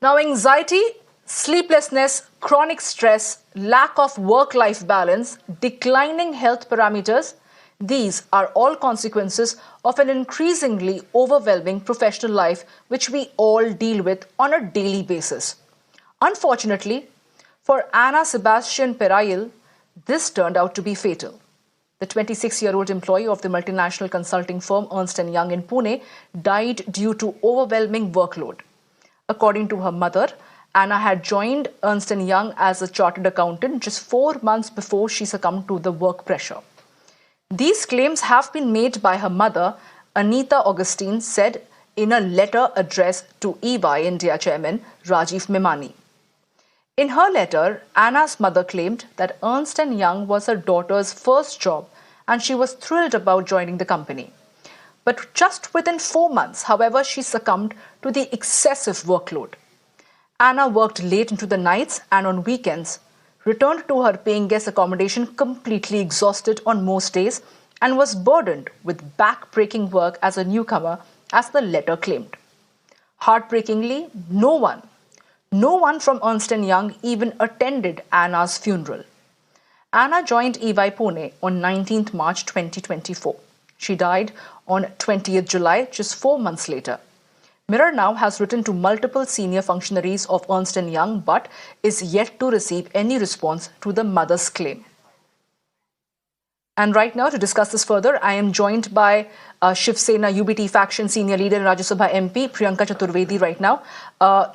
Now, anxiety, sleeplessness, chronic stress, lack of work-life balance, declining health parameters, these are all consequences of an increasingly overwhelming professional life which we all deal with on a daily basis. Unfortunately, for Anna Sebastian Perayil, this turned out to be fatal. The 26-year-old employee of the multinational consulting firm Ernst & Young in Pune died due to overwhelming workload. According to her mother, Anna had joined Ernst & Young as a chartered accountant just 4 months before she succumbed to the work pressure. These claims have been made by her mother, Anita Augustine said in a letter addressed to EY India chairman Rajiv Memani. In her letter, Anna's mother claimed that Ernst & Young was her daughter's first job and she was thrilled about joining the company. But just within 4 months, however, she succumbed to the excessive workload. Anna worked late into the nights and on weekends, returned to her paying guest accommodation completely exhausted on most days, and was burdened with back-breaking work as a newcomer, as the letter claimed. Heartbreakingly, no one from Ernst & Young even attended Anna's funeral. Anna joined EY Pune on 19th March 2024. She died on 20th July, just 4 months later. Mirror Now has written to multiple senior functionaries of Ernst & Young but is yet to receive any response to the mother's claim. And right now, to discuss this further, I am joined by ShivSena UBT faction senior leader and Rajya Sabha MP, Priyanka Chaturvedi right now.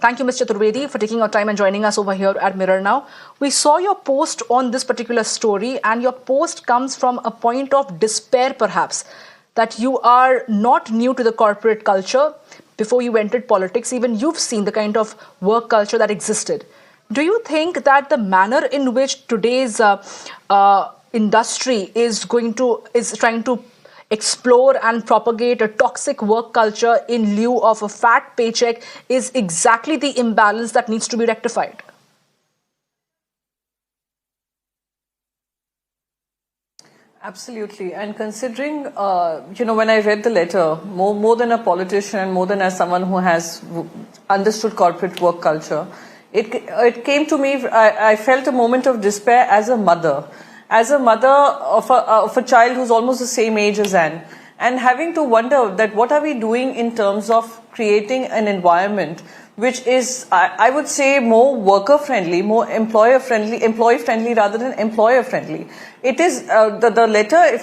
Thank you, Ms. Chaturvedi, for taking your time and joining us over here at Mirror Now. We saw your post on this particular story, and your post comes from a point of despair, perhaps, that you are not new to the corporate culture. Before you entered politics, even you've seen the kind of work culture that existed. Do you think that the manner in which today's industry is trying to explore and propagate a toxic work culture in lieu of a fat paycheck is exactly the imbalance that needs to be rectified? Absolutely. And considering, when I read the letter, more than a politician, more than as someone who has understood corporate work culture, it came to me, I felt a moment of despair as a mother of a child who's almost the same age as Anne, and having to wonder that what are we doing in terms of creating an environment which is, I would say, more worker-friendly, more employee-friendly rather than employer-friendly. It is the letter.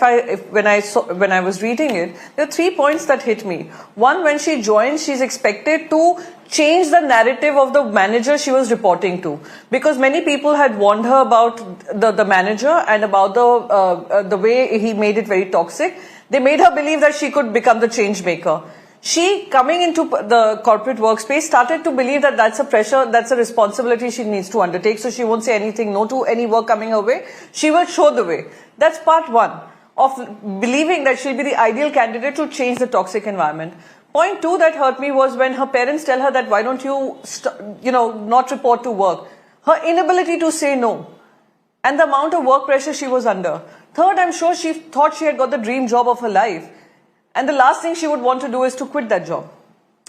When I was reading it, there are 3 points that hit me. One, when she joined, she's expected to change the narrative of the manager she was reporting to, because many people had warned her about the manager and about the way he made it very toxic. They made her believe that she could become the change maker. She, coming into the corporate workspace, started to believe that that's a pressure, that's a responsibility she needs to undertake, so she won't say anything no to any work coming her way. She will show the way. That's part one of believing that she'll be the ideal candidate to change the toxic environment. Point two that hurt me was when her parents tell her that why don't you, not report to work. Her inability to say no and the amount of work pressure she was under. Third, I'm sure she thought she had got the dream job of her life. And the last thing she would want to do is to quit that job.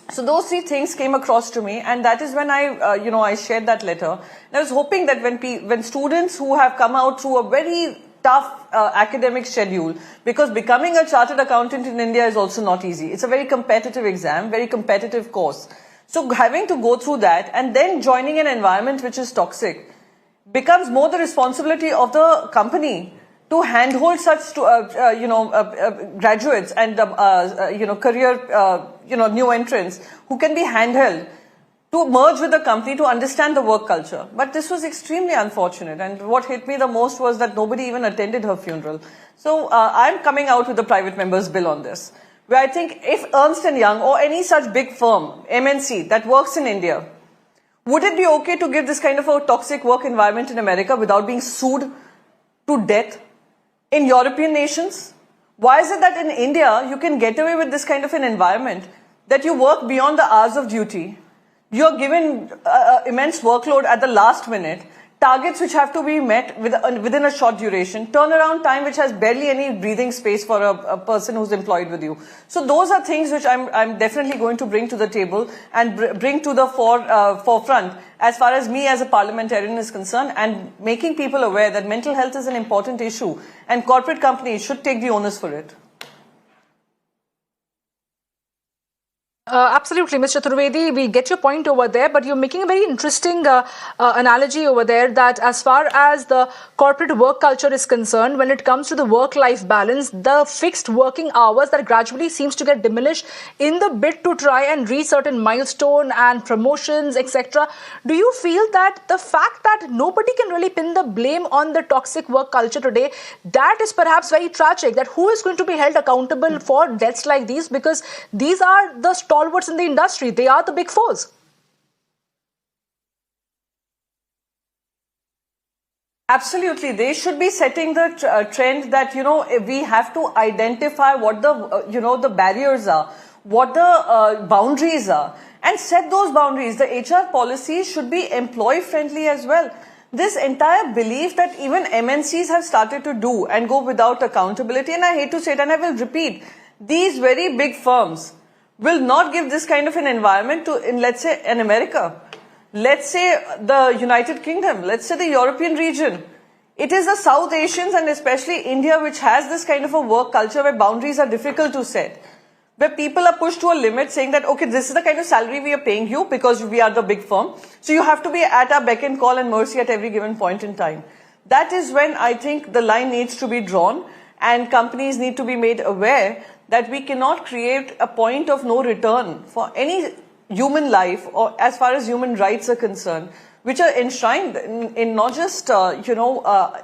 So those 3 things came across to me, and that is when I shared that letter. And I was hoping that when students who have come out through a very tough academic schedule, because becoming a chartered accountant in India is also not easy. It's a very competitive exam, very competitive course. So having to go through that and then joining an environment which is toxic becomes more the responsibility of the company to handhold such graduates and career new entrants who can be handheld to merge with the company to understand the work culture. But this was extremely unfortunate, and what hit me the most was that nobody even attended her funeral. So I'm coming out with the private members bill on this, where I think if Ernst & Young or any such big firm, MNC, that works in India, would it be okay to give this kind of a toxic work environment in America without being sued to death? In European nations, why is it that in India you can get away with this kind of an environment, that you work beyond the hours of duty, you're given immense workload at the last minute, targets which have to be met within a short duration, turnaround time which has barely any breathing space for a person who's employed with you. So those are things which I'm definitely going to bring to the table and bring to the forefront as far as me as a parliamentarian is concerned, and making people aware that mental health is an important issue and corporate companies should take the onus for it. Absolutely, Ms. Chaturvedi, we get your point over there, but you're making a very interesting analogy over there that as far as the corporate work culture is concerned, when it comes to the work-life balance, the fixed working hours that gradually seems to get diminished in the bid to try and reach certain milestone and promotions, etc. Do you feel that the fact that nobody can really pin the blame on the toxic work culture today, that is perhaps very tragic, that who is going to be held accountable for deaths like these, because these are the stalwarts in the industry. They are the big fours. Absolutely. They should be setting the trend that, we have to identify what the, the barriers are, what the boundaries are, and set those boundaries. The HR policy should be employee friendly as well. This entire belief that even MNCs have started to do and go without accountability, and I hate to say it and I will repeat, these very big firms will not give this kind of an environment to, let's say, in America. Let's say the United Kingdom, let's say the European region. It is the South Asians and especially India which has this kind of a work culture where boundaries are difficult to set. Where people are pushed to a limit saying that, okay, this is the kind of salary we are paying you because we are the big firm. So you have to be at our beck and call and mercy at every given point in time. That is when I think the line needs to be drawn and companies need to be made aware that we cannot create a point of no return for any human life or as far as human rights are concerned, which are enshrined in not just,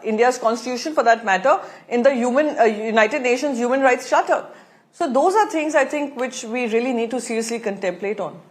India's constitution for that matter, in the United Nations Human Rights Charter. So those are things I think which we really need to seriously contemplate on.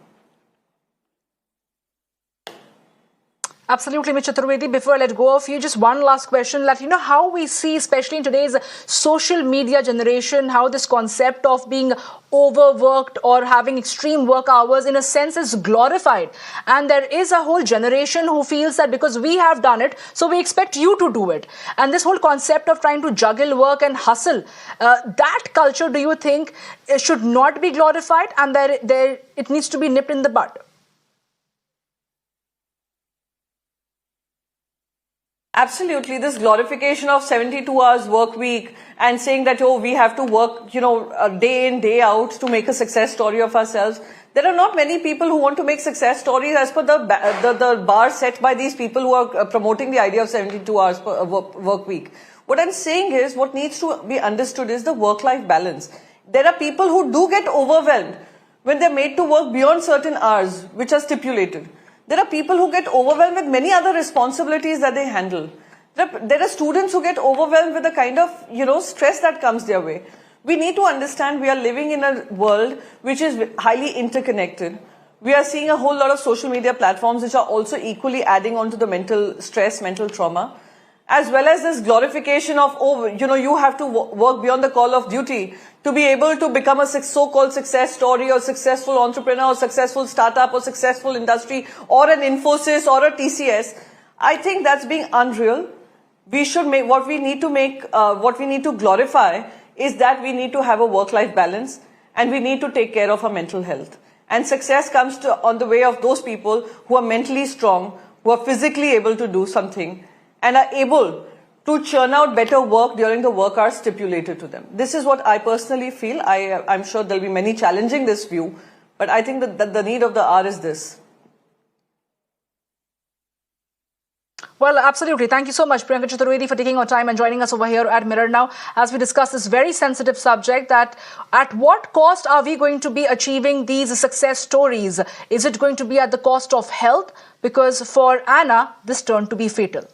Absolutely, Ms. Chaturvedi. Before I let go of you, just one last question. That how we see, especially in today's social media generation, how this concept of being overworked or having extreme work hours in a sense is glorified. And there is a whole generation who feels that because we have done it, so we expect you to do it. And this whole concept of trying to juggle work and hustle, that culture, do you think, should not be glorified and it needs to be nipped in the bud? Absolutely. This glorification of 72 hours work week and saying that, we have to work, day in, day out to make a success story of ourselves. There are not many people who want to make success stories as per the bar set by these people who are promoting the idea of 72 hours per work week. What I'm saying is what needs to be understood is the work-life balance. There are people who do get overwhelmed when they're made to work beyond certain hours, which are stipulated. There are people who get overwhelmed with many other responsibilities that they handle. There are students who get overwhelmed with the kind of, stress that comes their way. We need to understand we are living in a world which is highly interconnected. We are seeing a whole lot of social media platforms which are also equally adding on to the mental stress, mental trauma, as well as this glorification of, you have to work beyond the call of duty to be able to become a so-called success story or successful entrepreneur or successful startup or successful industry or an Infosys or a TCS. I think that's being unreal. We should make, what we need to glorify is that we need to have a work-life balance and we need to take care of our mental health. And success comes on the way of those people who are mentally strong, who are physically able to do something and are able to churn out better work during the work hours stipulated to them. This is what I personally feel. I'm sure there'll be many challenging this view, but I think that the need of the hour is this. Well, absolutely. Thank you so much, Priyanka Chaturvedi, for taking our time and joining us over here at Mirror Now as we discuss this very sensitive subject, that at what cost are we going to be achieving these success stories? Is it going to be at the cost of health? Because for Anna, this turned to be fatal.